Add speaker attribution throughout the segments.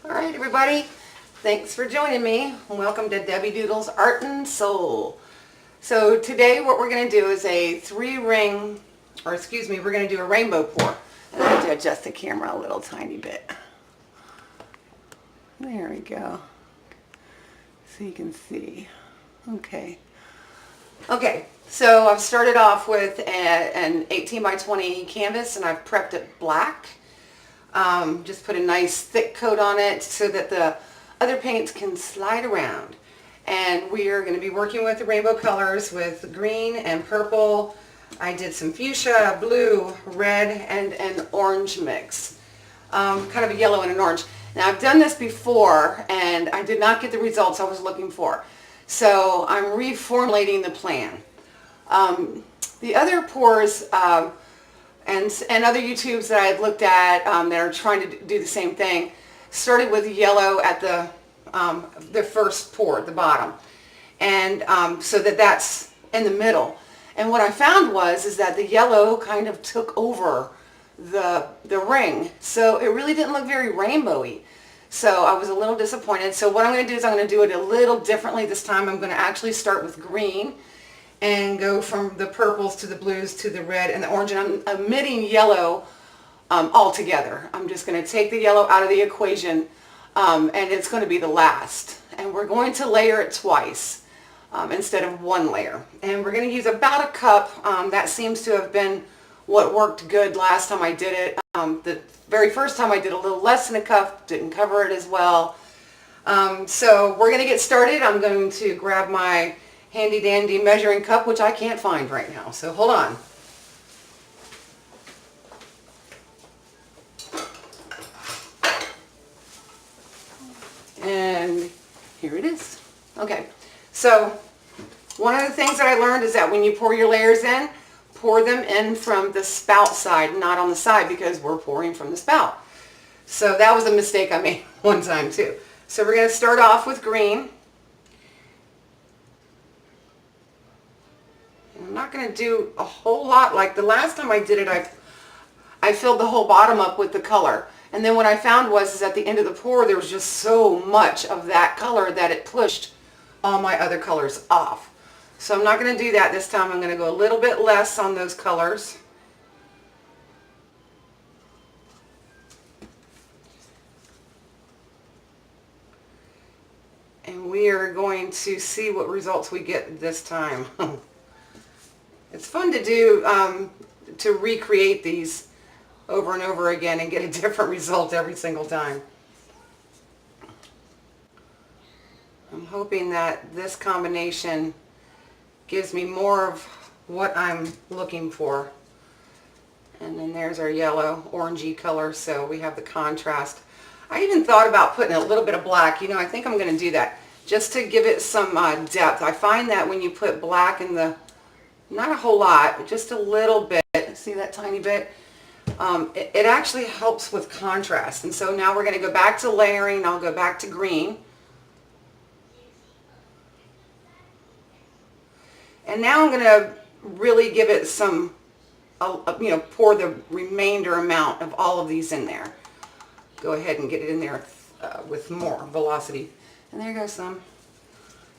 Speaker 1: Alright everybody, thanks for joining me. Welcome to Debbie Doodle's Art and Soul. So today what we're going to do is we're going to do a rainbow pour. And I have to adjust the camera a little tiny bit. There we go. So you can see. Okay, so I've started off with an 18 by 20 canvas and I've prepped it black. Just put a nice thick coat on it so that the other paints can slide around. And we are going to be working with the rainbow colors with green and purple. I did some fuchsia, blue, red, and an orange mix. Kind of a yellow and an orange. Now I've done this before and I did not get the results I was looking for. So I'm reformulating the plan. The other pours and other YouTubes that I had looked at that are trying to do the same thing started with yellow at the first pour at the bottom, and so that's in the middle. And what I found is that the yellow kind of took over the ring, so it really didn't look very rainbowy. So I was a little disappointed. So what I'm going to do is I'm going to do it a little differently this time. I'm going to actually start with green and go from the purples to the blues to the red and the orange, and I'm omitting yellow altogether. I'm just going to take the yellow out of the equation, and it's going to be the last. And we're going to layer it twice instead of one layer. And we're going to use about a cup. That seems to have been what worked good last time I did it. The very first time I did a little less than a cup, didn't cover it as well. So we're going to get started. I'm going to grab my handy dandy measuring cup, which I can't find right now, so hold on. And here it is. Okay, so one of the things that I learned is that when you pour your layers in, pour them in from the spout side, not on the side, because we're pouring from the spout. So that was a mistake I made one time too. So we're going to start off with green. I'm not going to do a whole lot. Like the last time I did it, I filled the whole bottom up with the color. And then what I found is at the end of the pour, there was just so much of that color that it pushed all my other colors off. So I'm not going to do that this time. I'm going to go a little bit less on those colors. And we are going to see what results we get this time. It's fun to do, to recreate these over and over again and get a different result every single time. I'm hoping that this combination gives me more of what I'm looking for. And then there's our yellow, orangey color, so we have the contrast. I even thought about putting a little bit of black. You know, I think I'm going to do that just to give it some depth. I find that when you put black in the, not a whole lot, but just a little bit, see that tiny bit? It actually helps with contrast. And so now we're going to go back to layering. I'll go back to green. And now I'm going to really give it some, you know, pour the remainder amount of all of these in there. Go ahead and get it in there with more velocity. And there goes some.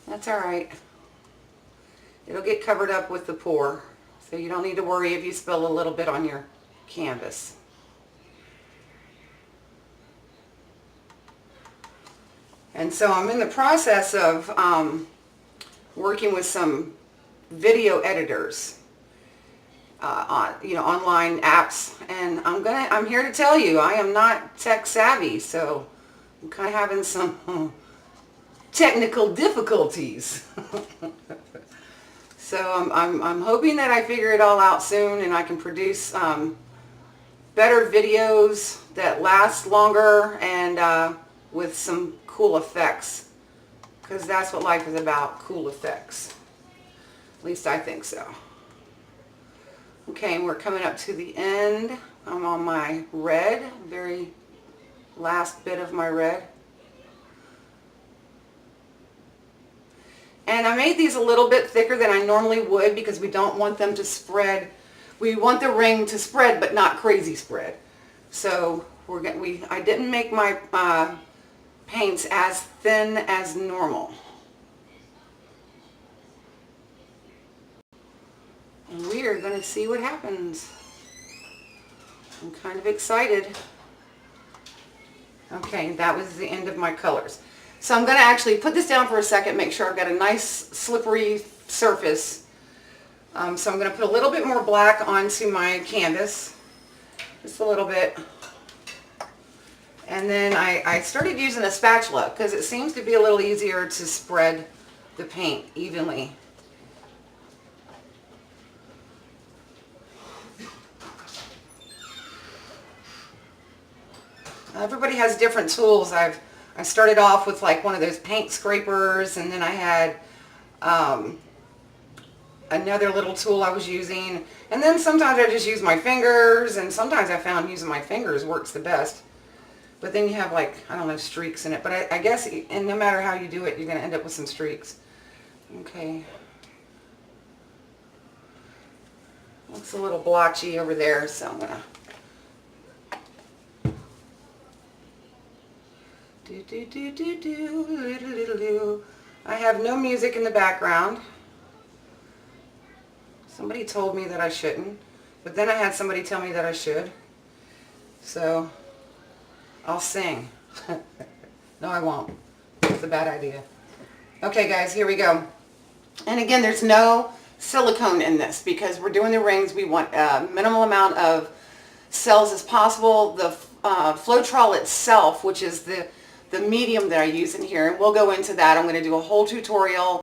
Speaker 1: That's all right. It'll get covered up with the pour, so you don't need to worry if you spill a little bit on your canvas. And so I'm in the process of working with some video editors, on online apps, and I'm here to tell you I am not tech savvy, so I'm kind of having some technical difficulties. So I'm hoping that I figure it all out soon and I can produce better videos that last longer and with some cool effects, because that's what life is about, cool effects. At least I think so. Okay, and we're coming up to the end. I'm on my red, very last bit of my red. And I made these a little bit thicker than I normally would because we don't want them to spread. We want the ring to spread, but not crazy spread. So I didn't make my paints as thin as normal. And we are going to see what happens. I'm kind of excited. Okay, that was the end of my colors. So I'm going to actually put this down for a second, make sure I've got a nice slippery surface. So I'm going to put a little bit more black onto my canvas. Just a little bit. And then I started using a spatula because it seems to be a little easier to spread the paint evenly. Everybody has different tools. I started off with like one of those paint scrapers, and then I had another little tool I was using, and then sometimes I just use my fingers, and sometimes I found using my fingers works the best. But then you have like, I don't know, streaks in it. But I guess, and no matter how you do it, you're going to end up with some streaks. Okay. Looks a little blotchy over there, so I'm going to do. I have no music in the background. Somebody told me that I shouldn't, but then I had somebody tell me that I should. So I'll sing. No, I won't. It's a bad idea. Okay, guys, here we go. And again, there's no silicone in this because we're doing the rings. We want a minimal amount of cells as possible. The Floetrol itself, which is the medium that I use in here, and we'll go into that. I'm going to do a whole tutorial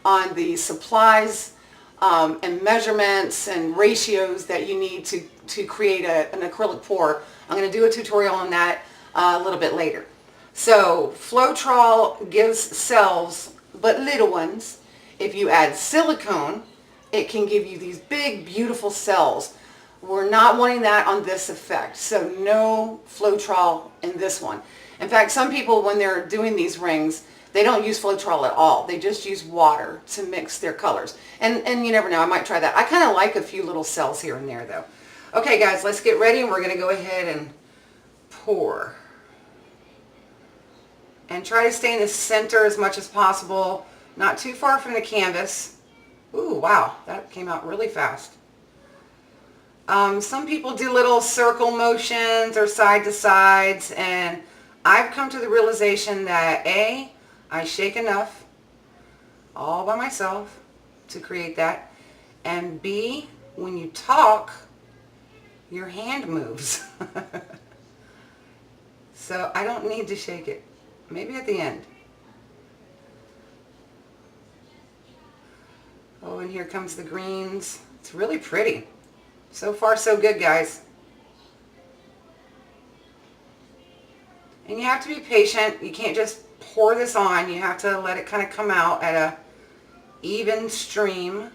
Speaker 1: on the supplies and measurements and ratios that you need to create an acrylic pour. I'm going to do a tutorial on that a little bit later. So Floetrol gives cells, but little ones. If you add silicone, it can give you these big, beautiful cells. We're not wanting that on this effect, so no Floetrol in this one. In fact, some people, when they're doing these rings, they don't use Floetrol at all. They just use water to mix their colors. And you never know, I might try that. I kind of like a few little cells here and there, though. Okay, guys, let's get ready, and we're going to go ahead and pour. And try to stay in the center as much as possible, not too far from the canvas. Ooh, wow, that came out really fast. Some people do little circle motions or side to sides, and I've come to the realization that A, I shake enough all by myself to create that, and B, when you talk, your hand moves. So I don't need to shake it. Maybe at the end. Oh, and here comes the greens. It's really pretty. So far, so good, guys. And you have to be patient. You can't just pour this on. You have to let it kind of come out at a even stream.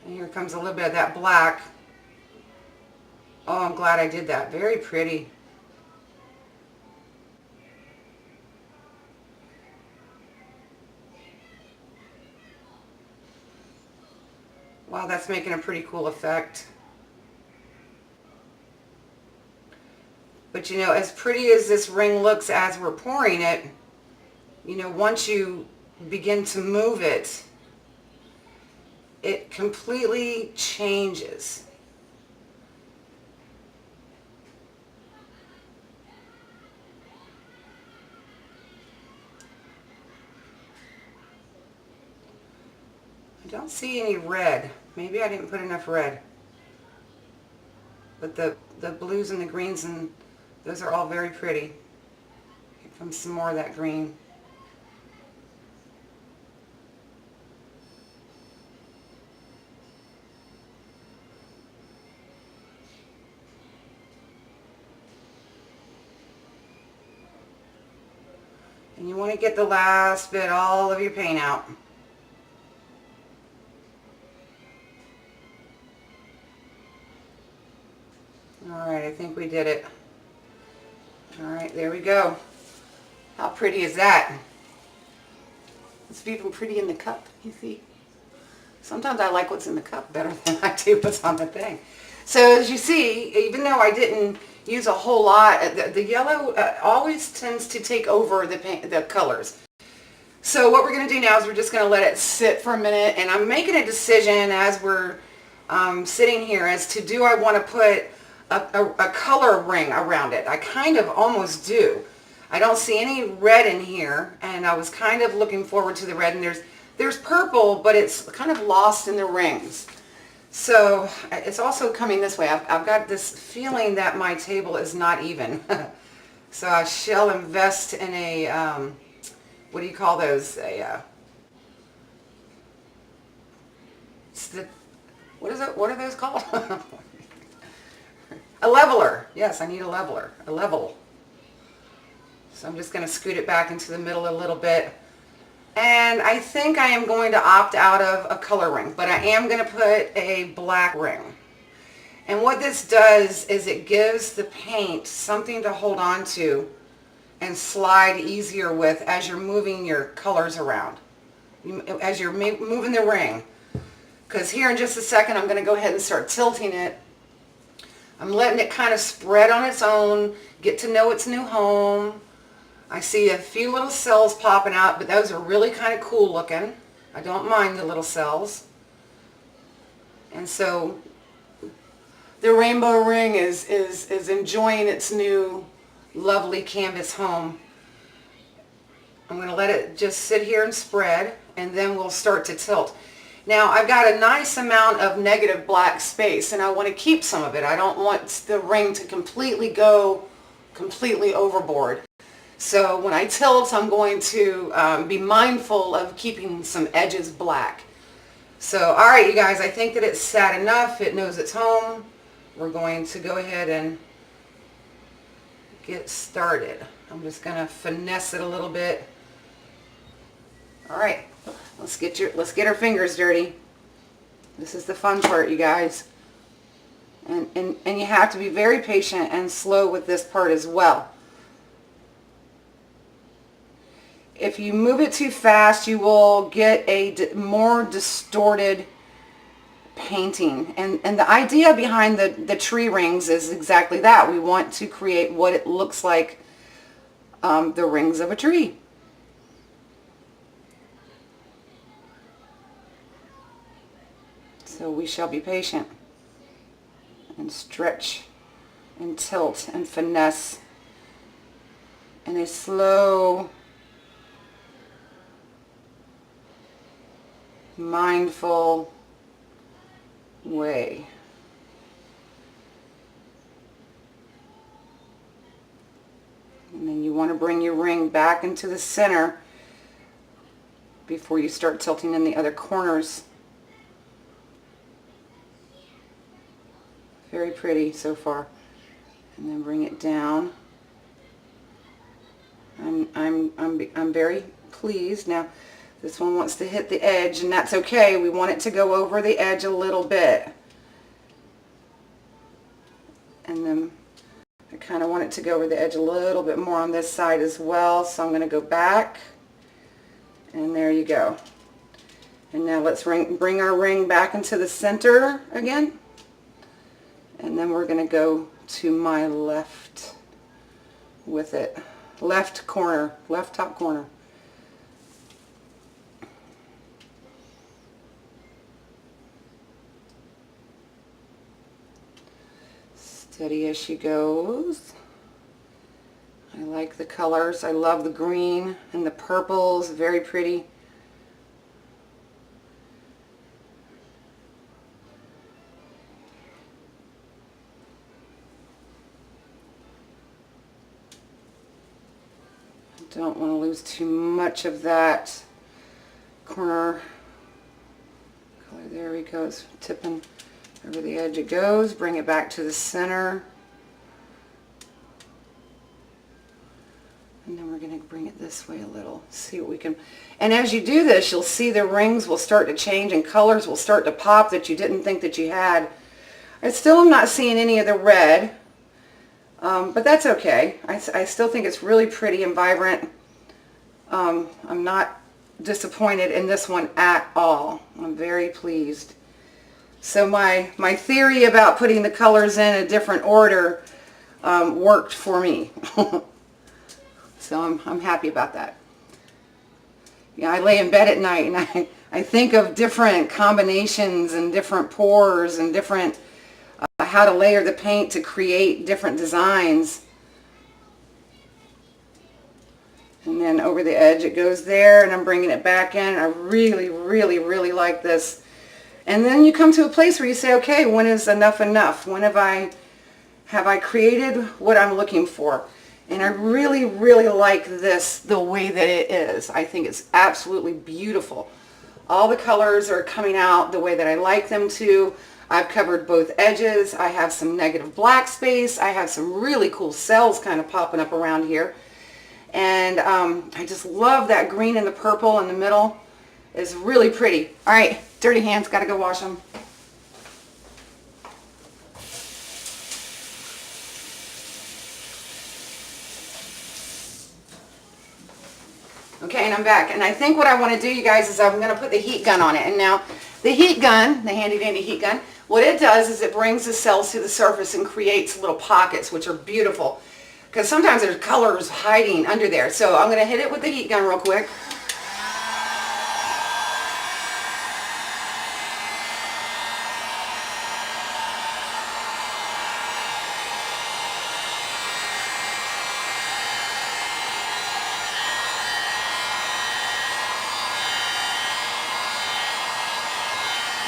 Speaker 1: And here comes a little bit of that black. Oh, I'm glad I did that. Very pretty. Wow, that's making a pretty cool effect. But you know, as pretty as this ring looks as we're pouring it, you know, once you begin to move it, it completely changes. I don't see any red. Maybe I didn't put enough red. But the blues and the greens, and those are all very pretty. Here comes some more of that green. And you want to get the last bit, all of your paint out. Alright, I think we did it. Alright, there we go. How pretty is that? It's even pretty in the cup, you see. Sometimes I like what's in the cup better than I do what's on the thing. So as you see, even though I didn't use a whole lot, the yellow always tends to take over the colors. So what we're going to do now is we're just going to let it sit for a minute, and I'm making a decision as we're sitting here as to do I want to put a color ring around it. I kind of almost do. I don't see any red in here, and I was kind of looking forward to the red, and there's purple, but it's kind of lost in the rings. So it's also coming this way. I've got this feeling that my table is not even. So I shall invest in a, what do you call those? What is it? What are those called? A leveler. Yes, I need a leveler. A level. So I'm just going to scoot it back into the middle a little bit. And I think I am going to opt out of a color ring, but I am going to put a black ring. And what this does is it gives the paint something to hold on to and slide easier with as you're moving your colors around, as you're moving the ring. Because here in just a second I'm going to go ahead and start tilting it. I'm letting it kind of spread on its own, get to know its new home. I see a few little cells popping out, but those are really kind of cool looking. I don't mind the little cells. And so the rainbow ring is enjoying its new lovely canvas home. I'm going to let it just sit here and spread, and then we'll start to tilt. Now I've got a nice amount of negative black space, and I want to keep some of it. I don't want the ring to go completely overboard. So when I tilt, I'm going to be mindful of keeping some edges black. So all right, you guys, I think that it's sat enough. It knows it's home. We're going to go ahead and get started. I'm just going to finesse it a little bit. All right. Let's get our fingers dirty. This is the fun part, you guys. And you have to be very patient and slow with this part as well. If you move it too fast, you will get a more distorted painting. And the idea behind the tree rings is exactly that. We want to create what it looks like, the rings of a tree. So we shall be patient and stretch and tilt and finesse in a slow, mindful way. And then you want to bring your ring back into the center before you start tilting in the other corners. Very pretty so far. And then bring it down. I'm very pleased. Now this one wants to hit the edge, and that's okay. We want it to go over the edge a little bit. And then I kind of want it to go over the edge a little bit more on this side as well. So I'm going to go back, and there you go. And now let's bring our ring back into the center again. And then we're going to go to my left with it. Left corner, left top corner. Steady as she goes. I like the colors. I love the green and the purples. Very pretty. Don't want to lose too much of that corner color. There he goes, tipping over the edge it goes. Bring it back to the center. And then we're going to bring it this way a little. See what we can... And as you do this, you'll see the rings will start to change and colors will start to pop that you didn't think that you had. I still am not seeing any of the red. But that's okay. I still think it's really pretty and vibrant. I'm not disappointed in this one at all. I'm very pleased. So my theory about putting the colors in a different order worked for me. So I'm happy about that. Yeah, I lay in bed at night and I think of different combinations and different pours and different how to layer the paint to create different designs. And then over the edge it goes there, and I'm bringing it back in. I really, really, really like this. And then you come to a place where you say, okay, when is enough enough? When have I created what I'm looking for? And I really, really like this the way that it is. I think it's absolutely beautiful. All the colors are coming out the way that I like them to. I've covered both edges. I have some negative black space. I have some really cool cells kind of popping up around here. And I just love that green and the purple in the middle. It's really pretty. All right, dirty hands, gotta go wash them. Okay, and I'm back. And I think what I want to do, you guys, is I'm going to put the heat gun on it. And now, the heat gun, the handy dandy heat gun, what it does is it brings the cells to the surface and creates little pockets, which are beautiful. Because sometimes there's colors hiding under there. So I'm going to hit it with the heat gun real quick.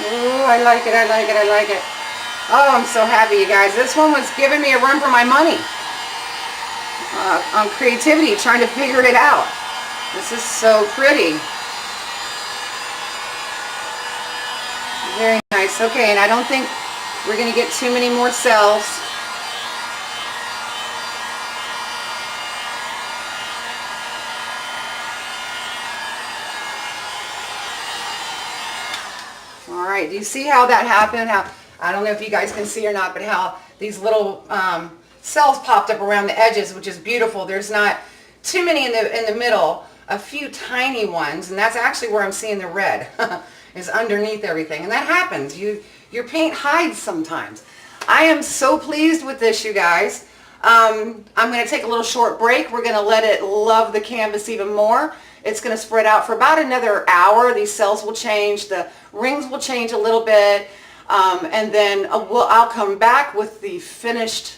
Speaker 1: Ooh, I like it, I like it, I like it. Oh, I'm so happy, you guys. This one was giving me a run for my money. On creativity, trying to figure it out. This is so pretty. Very nice. Okay, and I don't think we're going to get too many more cells. All right, do you see how that happened? How, I don't know if you guys can see or not, but how these little cells popped up around the edges, which is beautiful. There's not too many in the middle, a few tiny ones, and that's actually where I'm seeing the red is underneath everything. And that happens. Your paint hides sometimes. I am so pleased with this, you guys. I'm going to take a little short break. We're going to let it love the canvas even more. It's going to spread out for about another hour. These cells will change. The rings will change a little bit. And then I'll come back with the finished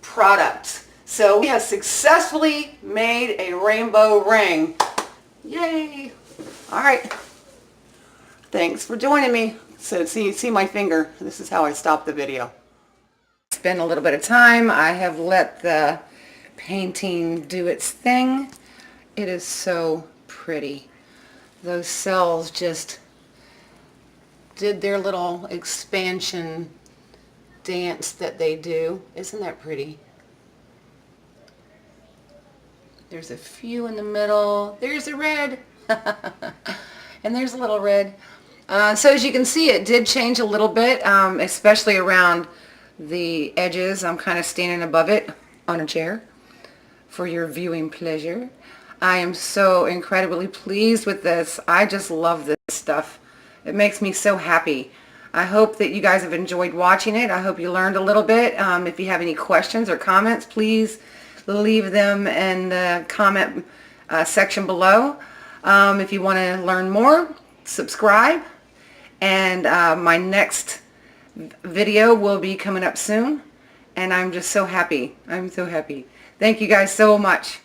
Speaker 1: product. So we have successfully made a rainbow ring. Yay! All right. Thanks for joining me. So see my finger. This is how I stop the video. It's been a little bit of time. I have let the painting do its thing. It is so pretty. Those cells just did their little expansion dance that they do. Isn't that pretty? There's a few in the middle. There's a red. And there's a little red. So as you can see, it did change a little bit, especially around the edges. I'm kind of standing above it on a chair for your viewing pleasure. I am so incredibly pleased with this. I just love this stuff. It makes me so happy. I hope that you guys have enjoyed watching it. I hope you learned a little bit. If you have any questions or comments, please leave them in the comment section below. If you want to learn more, subscribe. And my next video will be coming up soon. And I'm just so happy. I'm so happy. Thank you guys so much.